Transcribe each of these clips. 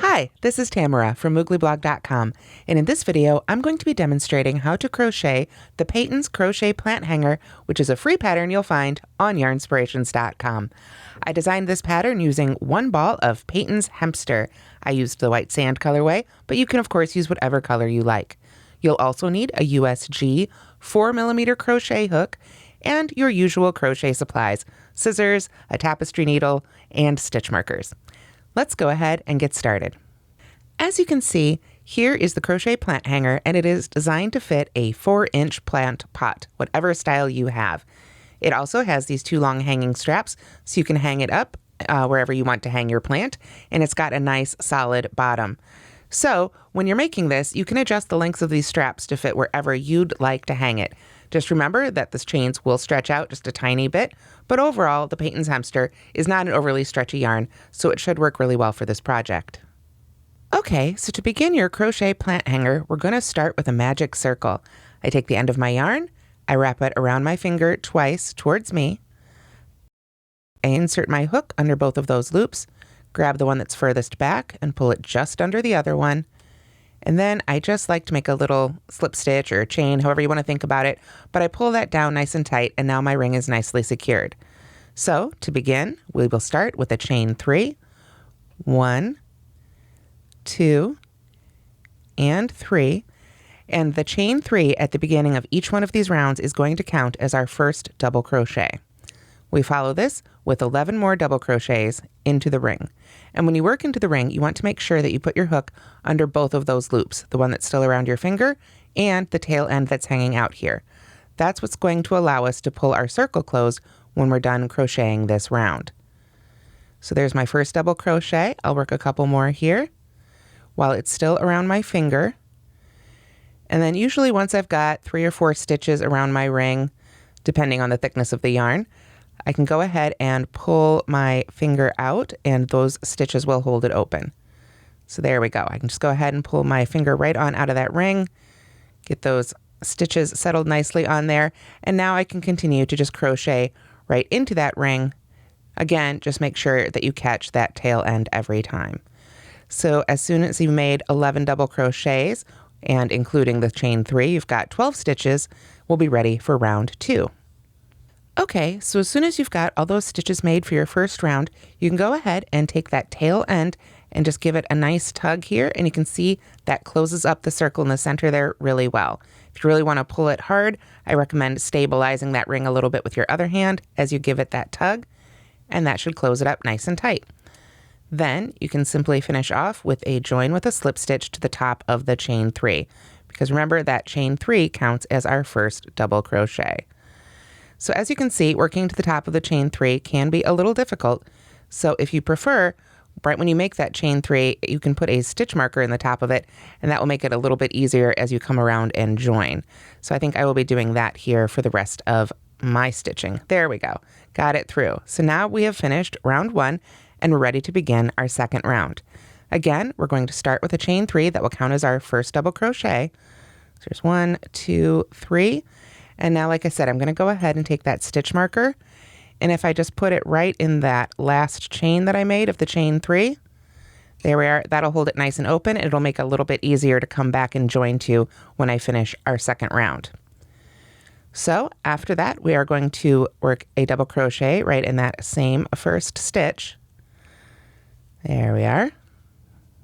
Hi, this is Tamara from mooglyblog.com, and in this video I'm going to be demonstrating how to crochet the Peyton's Crochet Plant Hanger, which is a free pattern you'll find on yarnspirations.com. I designed this pattern using one ball of Peyton's Hempster. I used the white sand colorway, but you can of course use whatever color you like. You'll also need a USG 4mm crochet hook and your usual crochet supplies, scissors, a tapestry needle, and stitch markers. Let's go ahead and get started. As you can see, here is the crochet plant hanger, and it is designed to fit a 4-inch plant pot, whatever style you have. It also has these two long hanging straps, so you can hang it up wherever you want to hang your plant, and it's got a nice solid bottom. So when you're making this, you can adjust the lengths of these straps to fit wherever you'd like to hang it. Just remember that the chains will stretch out just a tiny bit, but overall, the Peyton's Hempster is not an overly stretchy yarn, so it should work really well for this project. Okay, so to begin your crochet plant hanger, we're going to start with a magic circle. I take the end of my yarn, I wrap it around my finger twice towards me. I insert my hook under both of those loops, grab the one that's furthest back and pull it just under the other one. And then I just like to make a little slip stitch or a chain, however you want to think about it, but I pull that down nice and tight, and now my ring is nicely secured. So to begin, we will start with a chain 3, 1, 2, and 3. And the chain 3 at the beginning of each one of these rounds is going to count as our first double crochet. We follow this with 11 more double crochets into the ring. And when you work into the ring, you want to make sure that you put your hook under both of those loops, the one that's still around your finger and the tail end that's hanging out here. That's what's going to allow us to pull our circle closed when we're done crocheting this round. So there's my first double crochet. I'll work a couple more here while it's still around my finger. And then usually once I've got 3 or 4 stitches around my ring, depending on the thickness of the yarn, I can go ahead and pull my finger out, and those stitches will hold it open. So there we go. I can just go ahead and pull my finger right on out of that ring, get those stitches settled nicely on there, and now I can continue to just crochet right into that ring. Again, just make sure that you catch that tail end every time. So as soon as you've made 11 double crochets, and including the chain 3, you've got 12 stitches, we'll be ready for round 2. Okay, so as soon as you've got all those stitches made for your first round, you can go ahead and take that tail end and just give it a nice tug here, and you can see that closes up the circle in the center there really well. If you really want to pull it hard, I recommend stabilizing that ring a little bit with your other hand as you give it that tug, and that should close it up nice and tight. Then you can simply finish off with a join with a slip stitch to the top of the chain 3, because remember that chain 3 counts as our first double crochet. So as you can see, working to the top of the chain 3 can be a little difficult. So if you prefer, right when you make that chain 3, you can put a stitch marker in the top of it, and that will make it a little bit easier as you come around and join. So I think I will be doing that here for the rest of my stitching. There we go. Got it through. So now we have finished round 1, and we're ready to begin our second round. Again, we're going to start with a chain 3 that will count as our first double crochet. So there's 1, 2, 3. And now, like I said, I'm going to go ahead and take that stitch marker, and if I just put it right in that last chain that I made of the chain 3, there we are. That'll hold it nice and open. It'll make it a little bit easier to come back and join to when I finish our second round. So after that, we are going to work a double crochet right in that same first stitch. There we are.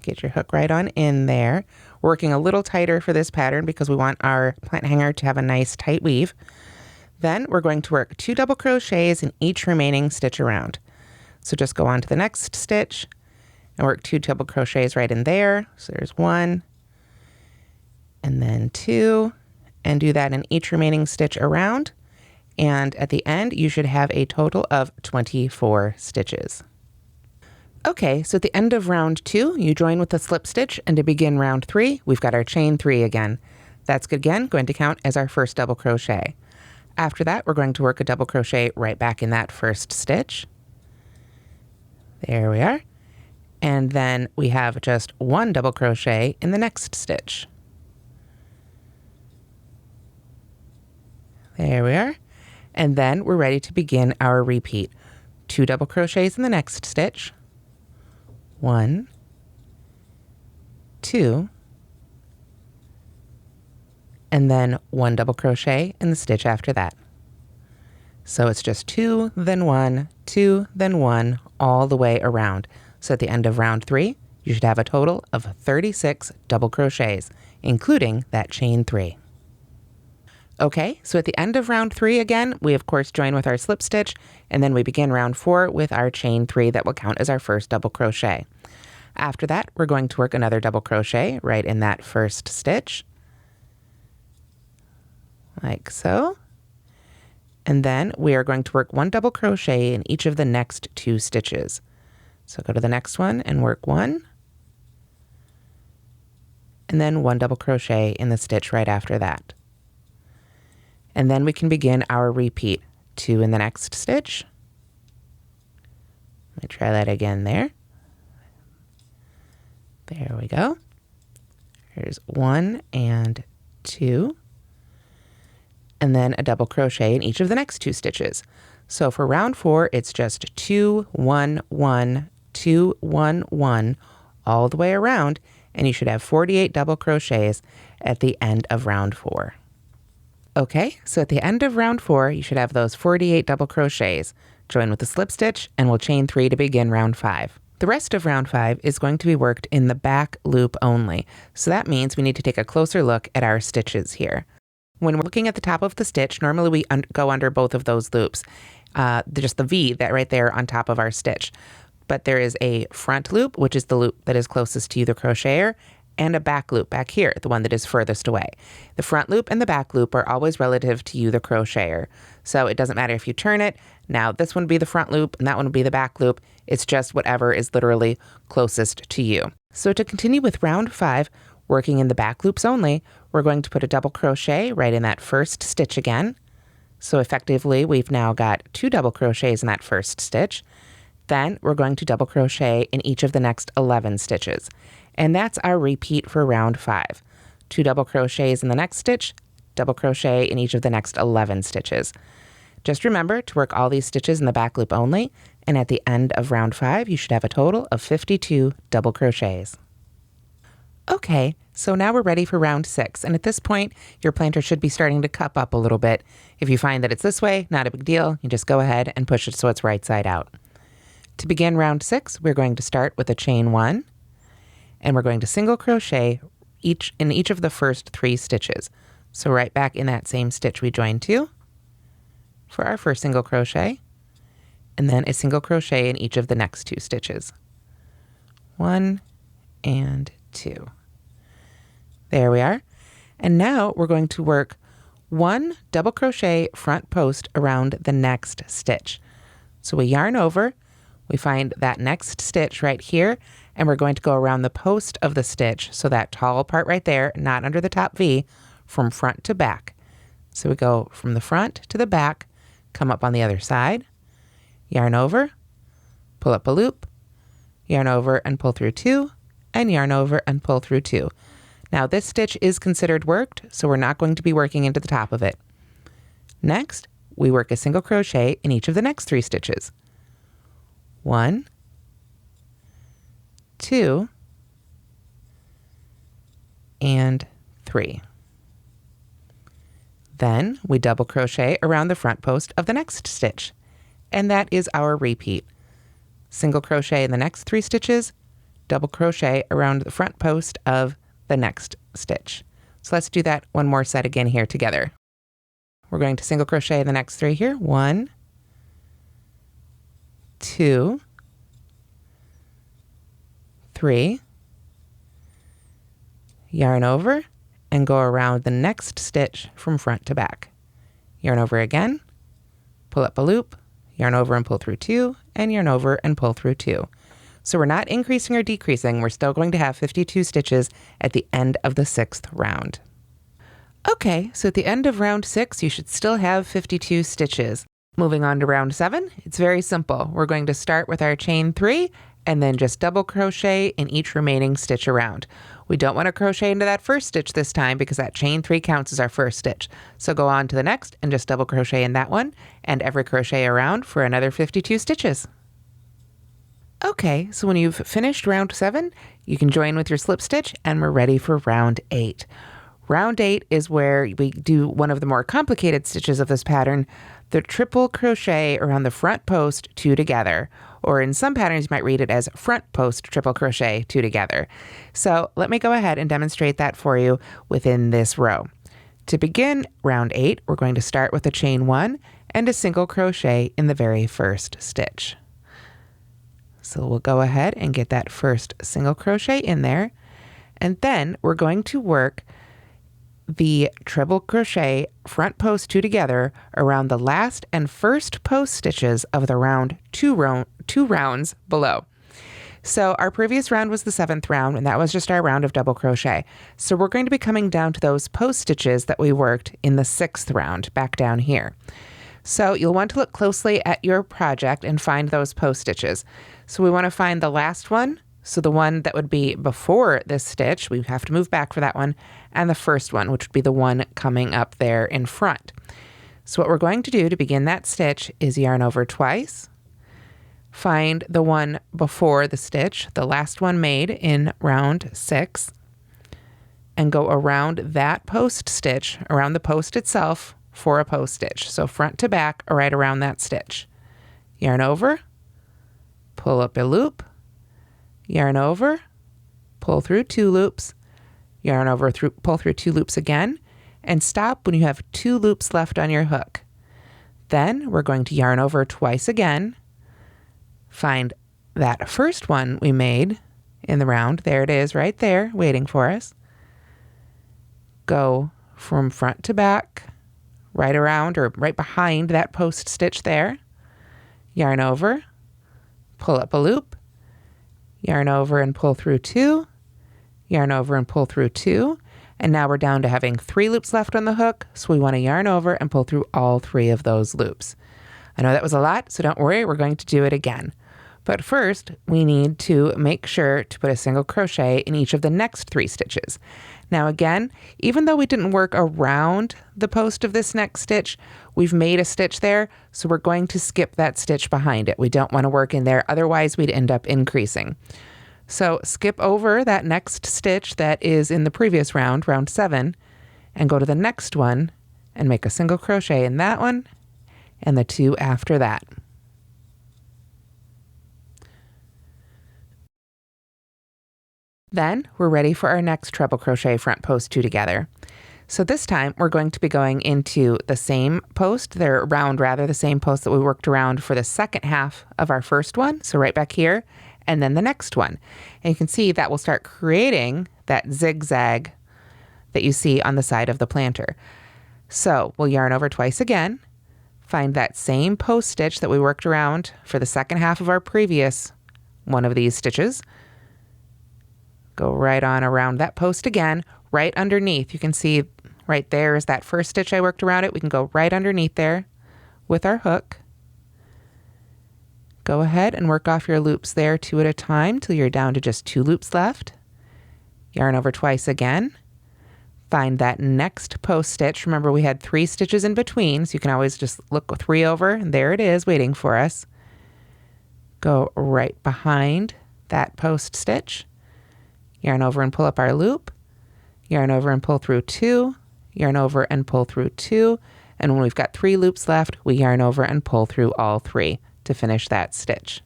Get your hook right on in there. Working a little tighter for this pattern because we want our plant hanger to have a nice tight weave. Then we're going to work 2 double crochets in each remaining stitch around. So just go on to the next stitch and work 2 double crochets right in there. So there's 1 and then 2, and do that in each remaining stitch around. And at the end, you should have a total of 24 stitches. Okay, so at the end of round 2, you join with a slip stitch, and to begin round 3, we've got our chain 3 again. That's again going to count as our first double crochet. After that, we're going to work a double crochet right back in that first stitch. There we are. And then we have just 1 double crochet in the next stitch. There we are. And then we're ready to begin our repeat. 2 double crochets in the next stitch, 1, 2, and then 1 double crochet in the stitch after that. So it's just 2, then 1, 2, then 1, all the way around. So at the end of round 3, you should have a total of 36 double crochets, including that chain 3. Okay, so at the end of round 3 again, we of course join with our slip stitch, and then we begin round 4 with our chain 3 that will count as our first double crochet. After that, we're going to work another double crochet right in that first stitch, like so. And then we are going to work 1 double crochet in each of the next 2 stitches. So go to the next one and work 1, and then 1 double crochet in the stitch right after that. And then we can begin our repeat. 2 in the next stitch. Let me try that again there. There we go. Here's 1 and 2. And then a double crochet in each of the next 2 stitches. So for round 4, it's just 2, 1, 1, 2, 1, 1, all the way around, and you should have 48 double crochets at the end of round 4. Okay, so at the end of round 4, you should have those 48 double crochets. Join with the slip stitch, and we'll chain 3 to begin round 5. The rest of round 5 is going to be worked in the back loop only. So that means we need to take a closer look at our stitches here. When we're looking at the top of the stitch, normally we go under both of those loops, just the V that right there on top of our stitch. But there is a front loop, which is the loop that is closest to you, the crocheter, and a back loop back here, the one that is furthest away. The front loop and the back loop are always relative to you, the crocheter. So it doesn't matter if you turn it. Now this one would be the front loop and that one would be the back loop. It's just whatever is literally closest to you. So to continue with round 5, working in the back loops only, we're going to put a double crochet right in that first stitch again. So effectively, we've now got 2 double crochets in that first stitch. Then we're going to double crochet in each of the next 11 stitches. And that's our repeat for round 5. 2 double crochets in the next stitch, double crochet in each of the next 11 stitches. Just remember to work all these stitches in the back loop only, and at the end of round 5, you should have a total of 52 double crochets. Okay, so now we're ready for round 6, and at this point, your planter should be starting to cup up a little bit. If you find that it's this way, not a big deal. You just go ahead and push it so it's right side out. To begin round 6, we're going to start with a chain 1, and we're going to single crochet in each of the first 3 stitches. So right back in that same stitch we joined 2 for our first single crochet, and then a single crochet in each of the next 2 stitches. 1 and 2. There we are. And now we're going to work 1 double crochet front post around the next stitch. So we yarn over, we find that next stitch right here, and we're going to go around the post of the stitch, so that tall part right there, not under the top V, from front to back. So we go from the front to the back, come up on the other side, yarn over, pull up a loop, yarn over and pull through 2, and yarn over and pull through 2. Now this stitch is considered worked, so we're not going to be working into the top of it. Next, we work a single crochet in each of the next 3 stitches. 1, 2, and 3. Then we double crochet around the front post of the next stitch, and that is our repeat. Single crochet in the next 3 stitches, double crochet around the front post of the next stitch. So let's do that one more set again here together. We're going to single crochet in the next 3 here. 1, 2, 3, yarn over, and go around the next stitch from front to back. Yarn over again, pull up a loop, yarn over and pull through 2, and yarn over and pull through 2. So we're not increasing or decreasing. We're still going to have 52 stitches at the end of the 6th round. Okay, so at the end of round 6, you should still have 52 stitches. Moving on to round 7, it's very simple. We're going to start with our chain 3, and then just double crochet in each remaining stitch around. We don't want to crochet into that first stitch this time because that chain 3 counts as our first stitch. So go on to the next and just double crochet in that one and every crochet around for another 52 stitches. Okay, so when you've finished round 7, you can join with your slip stitch and we're ready for round 8. Round 8 is where we do one of the more complicated stitches of this pattern, the triple crochet around the front post 2 together, or in some patterns you might read it as front post triple crochet 2 together. So let me go ahead and demonstrate that for you within this row. To begin round 8, we're going to start with a chain 1 and a single crochet in the very first stitch. So we'll go ahead and get that first single crochet in there, and then we're going to work the treble crochet front post 2 together around the last and first post stitches of the round 2 rounds below. So our previous round was the 7th round, and that was just our round of double crochet. So we're going to be coming down to those post stitches that we worked in the 6th round back down here. So you'll want to look closely at your project and find those post stitches. So we want to find the last one. So the one that would be before this stitch, we have to move back for that one, and the first one, which would be the one coming up there in front. So what we're going to do to begin that stitch is yarn over twice, find the one before the stitch, the last one made in round 6, and go around that post stitch, around the post itself for a post stitch. So front to back, right around that stitch. Yarn over, pull up a loop, yarn over, pull through 2 loops, yarn over, pull through 2 loops again, and stop when you have 2 loops left on your hook. Then we're going to yarn over twice again, find that first one we made in the round, there it is right there waiting for us, go from front to back, right around or right behind that post stitch there, yarn over, pull up a loop, yarn over and pull through 2, yarn over and pull through 2, and now we're down to having 3 loops left on the hook, so we want to yarn over and pull through all 3 of those loops. I know that was a lot, so don't worry, we're going to do it again. But first, we need to make sure to put a single crochet in each of the next 3 stitches. Now again, even though we didn't work around the post of this next stitch, we've made a stitch there, so we're going to skip that stitch behind it. We don't want to work in there, otherwise we'd end up increasing. So skip over that next stitch that is in the previous round, round 7, and go to the next one and make a single crochet in that one and the 2 after that. Then we're ready for our next treble crochet front post 2 together. So this time we're going to be going into the same post, the same post that we worked around for the second half of our first one. So right back here, and then the next one. And you can see that will start creating that zigzag that you see on the side of the planter. So we'll yarn over twice again, find that same post stitch that we worked around for the second half of our previous one of these stitches. Go right on around that post again, right underneath. You can see right there is that first stitch I worked around it. We can go right underneath there with our hook. Go ahead and work off your loops there 2 at a time till you're down to just 2 loops left. Yarn over twice again. Find that next post stitch. Remember, we had 3 stitches in between, so you can always just look 3 over, and there it is waiting for us. Go right behind that post stitch. Yarn over and pull up our loop, yarn over and pull through 2, yarn over and pull through 2, and when we've got 3 loops left, we yarn over and pull through all 3 to finish that stitch.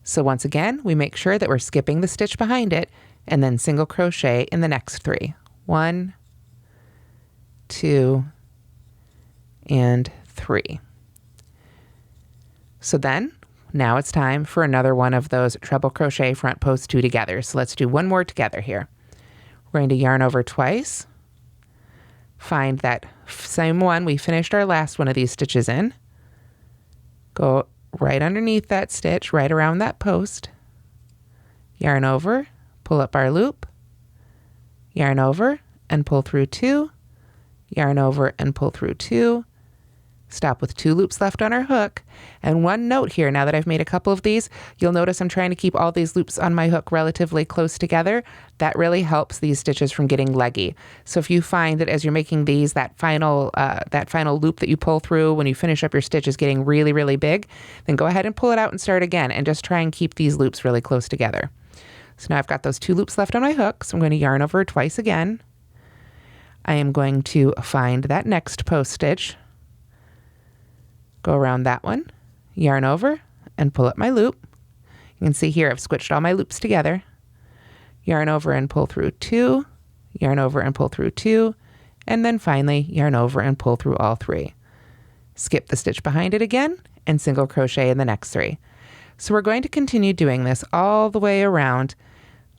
So once again, we make sure that we're skipping the stitch behind it and then single crochet in the next 3. 1, 2, and 3. So then, now it's time for another one of those treble crochet front post 2 together. So let's do one more together here. We're going to yarn over twice, find that same one we finished our last one of these stitches in, go right underneath that stitch, right around that post, yarn over, pull up our loop, yarn over and pull through 2, yarn over and pull through 2, stop with 2 loops left on our hook. And one note here, now that I've made a couple of these, you'll notice I'm trying to keep all these loops on my hook relatively close together. That really helps these stitches from getting leggy. So if you find that as you're making these, that final loop that you pull through when you finish up your stitch is getting really, really big, then go ahead and pull it out and start again, and just try and keep these loops really close together. So now I've got those 2 loops left on my hook, so I'm going to yarn over twice again. I am going to find that next post stitch, go around that one, yarn over, and pull up my loop. You can see here I've squished all my loops together. Yarn over and pull through 2, yarn over and pull through 2, and then finally yarn over and pull through all 3. Skip the stitch behind it again, and single crochet in the next 3. So we're going to continue doing this all the way around.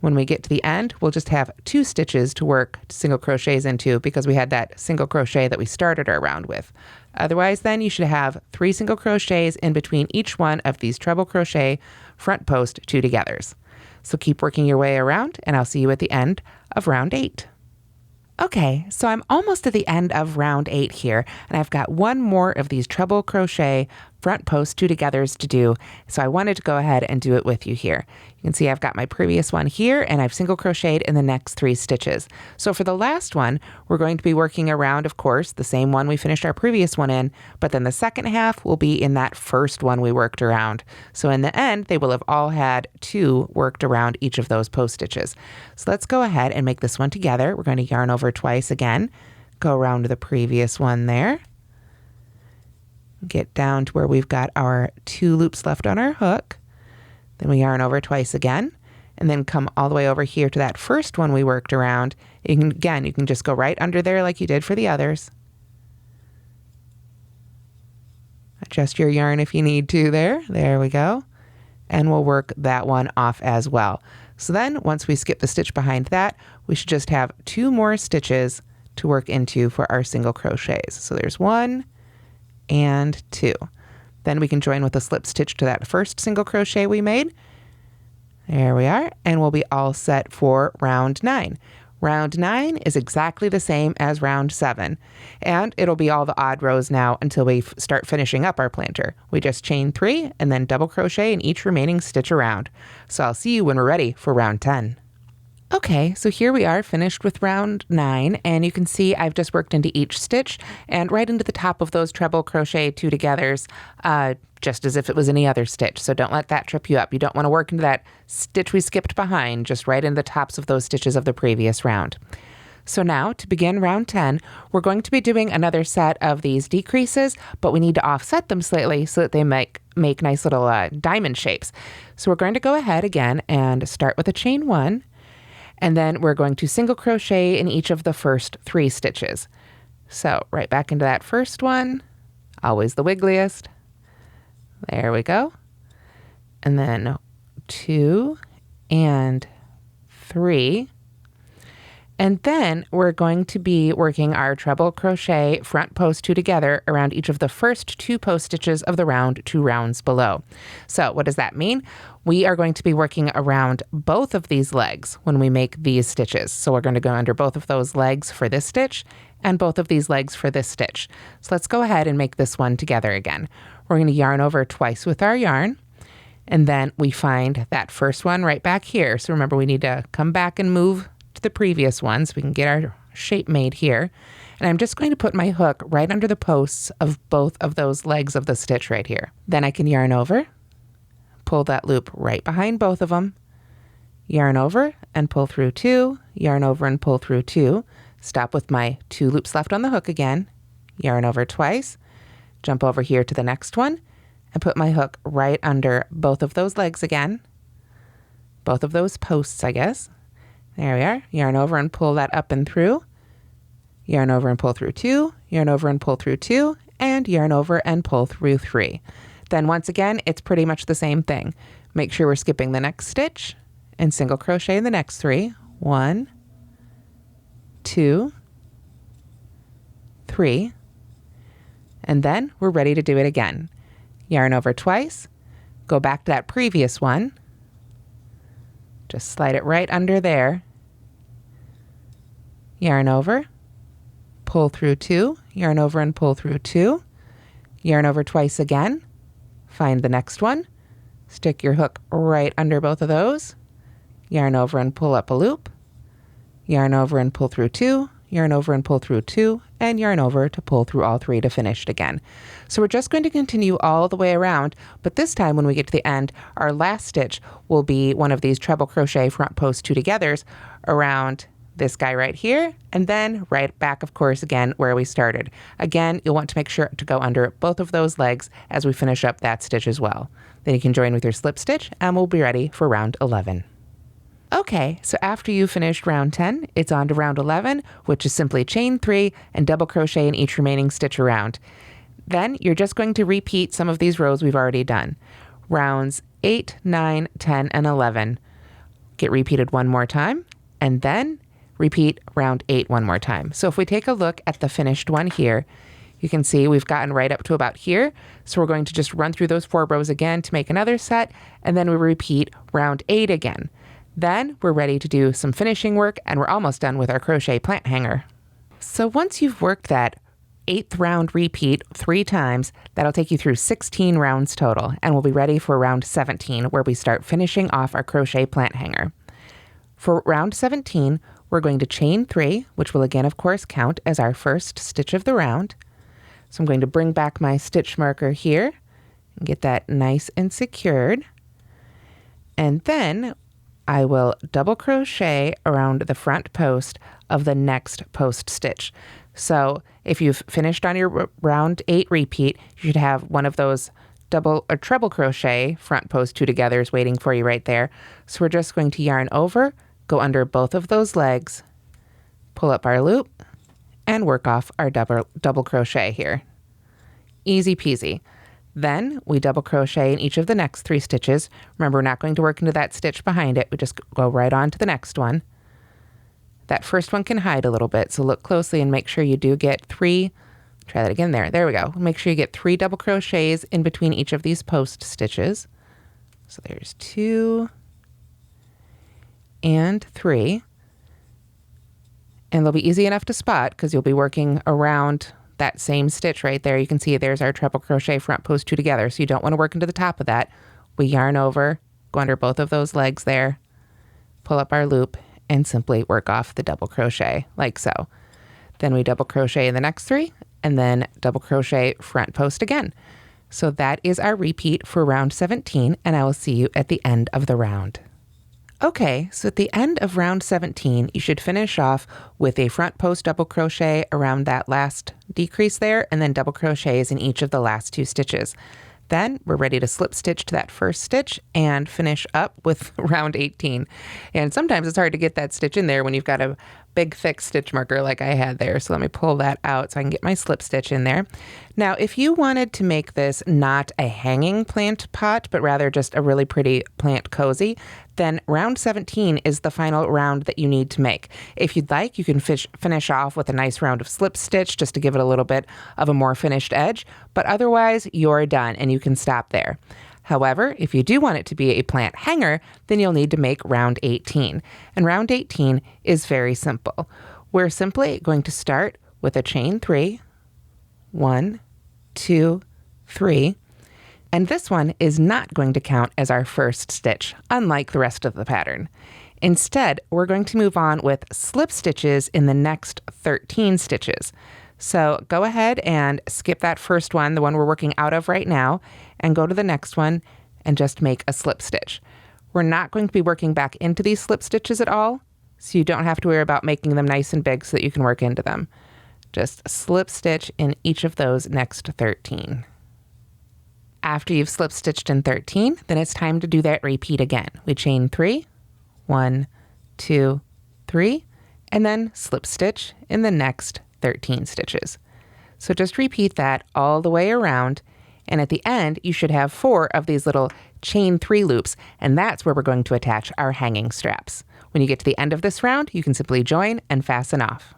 When we get to the end, we'll just have 2 stitches to work single crochets into because we had that single crochet that we started our round with. Otherwise, then you should have 3 single crochets in between each one of these treble crochet front post 2 togethers. So keep working your way around, and I'll see you at the end of round 8. Okay, so I'm almost at the end of round 8 here, and I've got one more of these treble crochet front post 2 togethers to do, so I wanted to go ahead and do it with you here. You can see I've got my previous one here, and I've single crocheted in the next 3 stitches. So for the last one, we're going to be working around, of course, the same one we finished our previous one in, but then the second half will be in that first one we worked around. So in the end, they will have all had 2 worked around each of those post stitches. So let's go ahead and make this one together. We're going to yarn over twice again, go around to the previous one there, get down to where we've got our 2 loops left on our hook. Then we yarn over twice again, and then come all the way over here to that first one we worked around. You can just go right under there like you did for the others. Adjust your yarn if you need to there. There we go. And we'll work that one off as well. So then once we skip the stitch behind that, we should just have 2 more stitches to work into for our single crochets. So there's 1 and 2. Then we can join with a slip stitch to that first single crochet we made. There we are, and we'll be all set for round 9. Round 9 is exactly the same as round 7, and it'll be all the odd rows now until we start finishing up our planter. We just chain 3 and then double crochet in each remaining stitch around. So I'll see you when we're ready for round 10. Okay, so here we are finished with round 9, and you can see I've just worked into each stitch and right into the top of those treble crochet 2 togethers, just as if it was any other stitch. So don't let that trip you up. You don't want to work into that stitch we skipped behind, just right into the tops of those stitches of the previous round. So now to begin round 10, we're going to be doing another set of these decreases, but we need to offset them slightly so that they make nice little diamond shapes. So we're going to go ahead again and start with a chain 1. And then we're going to single crochet in each of the first 3 stitches. So right back into that first one, always the wiggliest. There we go. And then 2 and 3. And then we're going to be working our treble crochet front post 2 together around each of the first 2 post stitches of the round 2 rounds below. So what does that mean? We are going to be working around both of these legs when we make these stitches. So we're going to go under both of those legs for this stitch and both of these legs for this stitch. So let's go ahead and make this one together again. We're going to yarn over twice with our yarn, and then we find that first one right back here. So remember, we need to come back and move to the previous one so we can get our shape made here. And I'm just going to put my hook right under the posts of both of those legs of the stitch right here. Then I can yarn over, pull that loop right behind both of them, yarn over and pull through 2, yarn over and pull through 2, stop with my 2 loops left on the hook again, yarn over twice, jump over here to the next one, and put my hook right under both of those legs again, both of those posts, I guess. There we are. Yarn over and pull that up and through, yarn over and pull through 2, yarn over and pull through 2, and yarn over and pull through 3. Then once again, it's pretty much the same thing. Make sure we're skipping the next stitch and single crochet in the next 3. 1, 2, 3, and then we're ready to do it again. Yarn over twice, go back to that previous one, just slide it right under there, yarn over, pull through 2, yarn over and pull through 2, yarn over twice again, find the next one, stick your hook right under both of those, yarn over and pull up a loop, yarn over and pull through 2, yarn over and pull through 2, and yarn over to pull through all 3 to finish it again. So we're just going to continue all the way around, but this time when we get to the end, our last stitch will be one of these treble crochet front post 2 togethers around this guy right here, and then right back, of course, again where we started. Again, you'll want to make sure to go under both of those legs as we finish up that stitch as well. Then you can join with your slip stitch and we'll be ready for round 11. Okay, so after you finished round 10, it's on to round 11, which is simply chain 3 and double crochet in each remaining stitch around. Then you're just going to repeat some of these rows we've already done. Rounds 8, 9, 10, and 11 get repeated one more time, and then repeat round 8 one more time. So if we take a look at the finished one here, you can see we've gotten right up to about here. So we're going to just run through those 4 rows again to make another set, and then we repeat round 8 again. Then we're ready to do some finishing work, and we're almost done with our crochet plant hanger. So once you've worked that 8th round repeat 3 times, that'll take you through 16 rounds total, and we'll be ready for round 17, where we start finishing off our crochet plant hanger. For round 17, we're going to chain 3, which will again, of course, count as our first stitch of the round. So I'm going to bring back my stitch marker here and get that nice and secured. And then I will double crochet around the front post of the next post stitch. So if you've finished on your round 8 repeat, you should have one of those double or treble crochet front post 2 togethers waiting for you right there. So we're just going to yarn over, go under both of those legs, pull up our loop, and work off our double crochet here. Easy peasy. Then we double crochet in each of the next 3 stitches. Remember, we're not going to work into that stitch behind it. We just go right on to the next one. That first one can hide a little bit, so look closely and make sure you do get 3. Try that again there. There we go. Make sure you get 3 double crochets in between each of these post stitches. So there's 2 and 3. And they'll be easy enough to spot because you'll be working around that same stitch right there. You can see there's our treble crochet front post 2 together. So you don't want to work into the top of that. We yarn over, go under both of those legs there, pull up our loop, and simply work off the double crochet like so. Then we double crochet in the next 3 and then double crochet front post again. So that is our repeat for round 17, and I will see you at the end of the round. Okay, so at the end of round 17, you should finish off with a front post double crochet around that last decrease there, and then double crochets in each of the last 2 stitches. Then we're ready to slip stitch to that first stitch and finish up with round 18. And sometimes it's hard to get that stitch in there when you've got a big thick stitch marker like I had there. So let me pull that out so I can get my slip stitch in there. Now, if you wanted to make this not a hanging plant pot, but rather just a really pretty plant cozy, then round 17 is the final round that you need to make. If you'd like, you can finish off with a nice round of slip stitch just to give it a little bit of a more finished edge, but otherwise you're done and you can stop there. However, if you do want it to be a plant hanger, then you'll need to make round 18. And round 18 is very simple. We're simply going to start with a chain 3, 1, 2, 3, and this one is not going to count as our first stitch, unlike the rest of the pattern. Instead, we're going to move on with slip stitches in the next 13 stitches. So go ahead and skip that first one, the one we're working out of right now, and go to the next one and just make a slip stitch. We're not going to be working back into these slip stitches at all, so you don't have to worry about making them nice and big so that you can work into them. Just slip stitch in each of those next 13. After you've slip stitched in 13, then it's time to do that repeat again. We chain 3, 1, 2, 3, and then slip stitch in the next 13 stitches. So just repeat that all the way around, and at the end you should have 4 of these little chain 3 loops, and that's where we're going to attach our hanging straps. When you get to the end of this round, you can simply join and fasten off.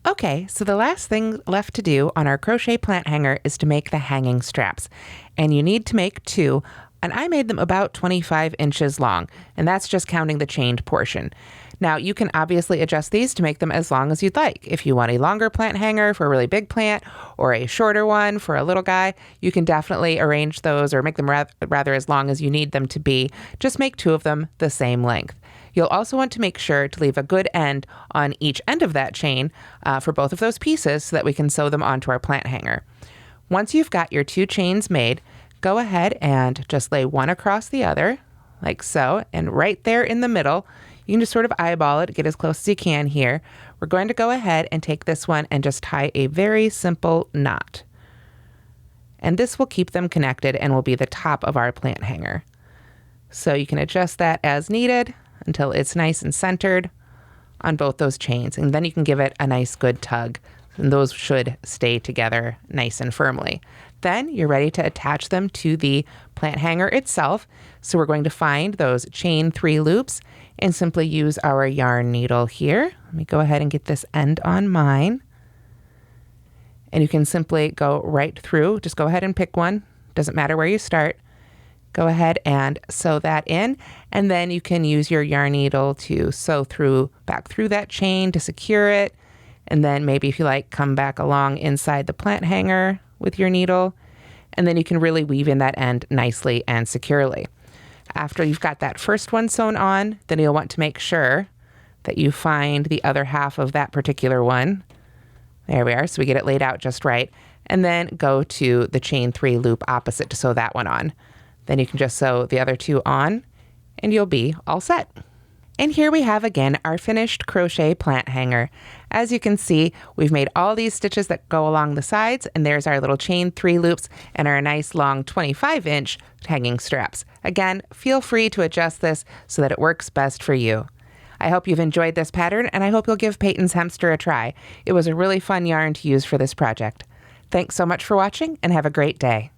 Okay, so the last thing left to do on our crochet plant hanger is to make the hanging straps, and you need to make 2, and I made them about 25 inches long, and that's just counting the chained portion. Now you can obviously adjust these to make them as long as you'd like. If you want a longer plant hanger for a really big plant or a shorter one for a little guy, you can definitely arrange those or make them rather as long as you need them to be. Just make 2 of them the same length. You'll also want to make sure to leave a good end on each end of that chain for both of those pieces so that we can sew them onto our plant hanger. Once you've got your 2 chains made, go ahead and just lay one across the other, like so, and right there in the middle, you can just sort of eyeball it, get as close as you can here. We're going to go ahead and take this one and just tie a very simple knot. And this will keep them connected and will be the top of our plant hanger. So you can adjust that as needed until it's nice and centered on both those chains. And then you can give it a nice good tug. And those should stay together nice and firmly. Then you're ready to attach them to the plant hanger itself. So we're going to find those chain 3 loops and simply use our yarn needle here. Let me go ahead and get this end on mine. And you can simply go right through. Just go ahead and pick one. Doesn't matter where you start. Go ahead and sew that in. And then you can use your yarn needle to sew back through that chain to secure it. And then maybe if you like, come back along inside the plant hanger with your needle. And then you can really weave in that end nicely and securely. After you've got that first one sewn on, then you'll want to make sure that you find the other half of that particular one. There we are. So we get it laid out just right. And then go to the chain 3 loop opposite to sew that one on. Then you can just sew the other 2 on and you'll be all set. And here we have again our finished crochet plant hanger. As you can see, we've made all these stitches that go along the sides, and there's our little chain 3 loops and our nice long 25-inch hanging straps. Again, feel free to adjust this so that it works best for you. I hope you've enjoyed this pattern, and I hope you'll give Peyton's Hemster a try. It was a really fun yarn to use for this project. Thanks so much for watching, and have a great day.